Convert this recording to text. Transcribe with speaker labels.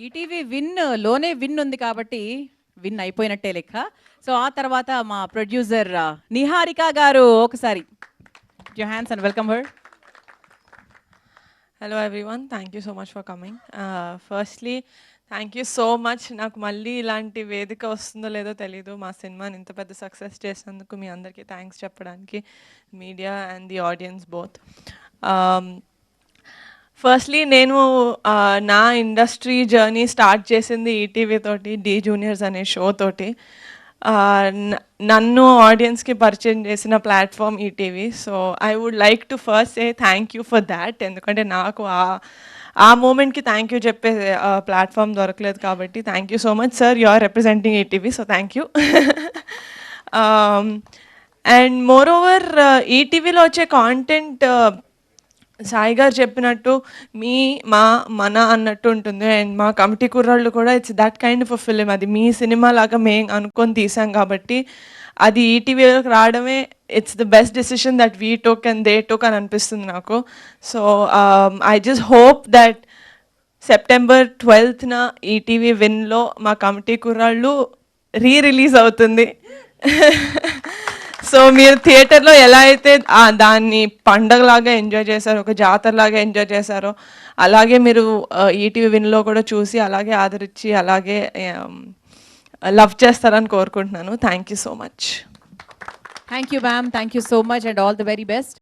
Speaker 1: ETV win లోనే win ఉంది కాబట్టి విన్ అయిపోయినట్టే లెక్క. సో ఆ తర్వాత మా ప్రొడ్యూసర్ నిహారిక గారు ఒకసారి your hands and welcome her.
Speaker 2: Hello everyone, thank you so much for coming. Firstly, thank you so much. నాకు మళ్ళీ ఇలాంటి వేదిక వస్తుందో లేదో తెలీదు. మా సినిమాని ఇంత పెద్ద సక్సెస్ చేసినందుకు మీ అందరికీ థ్యాంక్స్ చెప్పడానికి, media and the audience both. Firstly నేను నా ఇండస్ట్రీ జర్నీ స్టార్ట్ చేసింది ఈటీవీ తోటి, డి జూనియర్స్ అనే షో తోటి. నన్ను ఆడియన్స్కి పరిచయం చేసిన platform ETV. So I would like to first say thank you for that. ఎందుకంటే నాకు ఆ మూమెంట్కి థ్యాంక్ యూ చెప్పే ప్లాట్ఫామ్ దొరకలేదు కాబట్టి thank you so much sir, you are representing ETV, so thank you. And moreover ఈటీవీలో వచ్చే కాంటెంట్ సాయి గారు చెప్పినట్టు మన అన్నట్టు ఉంటుంది. అండ్ మా కమిటీ కుర్రాళ్ళు కూడా it's that kind of a film. అది మీ సినిమా లాగా మేము అనుకొని తీసాం కాబట్టి అది ఈటీవీలోకి రావడమే it's the best decision that we took and they took అని అనిపిస్తుంది నాకు. So I just hope that September 12న ఈటీవీ విన్లో మా కమిటీ కుర్రాళ్ళు రిలీజ్ అవుతుంది. సో మీరు థియేటర్లో ఎలా అయితే దాన్ని పండగలాగా ఎంజాయ్ చేశారో, ఒక జాతరలాగా ఎంజాయ్ చేశారో, అలాగే మీరు ఈటీవీ విన్లో కూడా చూసి అలాగే ఆదరించి అలాగే లవ్ చేస్తారని కోరుకుంటున్నాను. Thank you so much.
Speaker 1: Thank you ma'am, thank you so much and all the very best.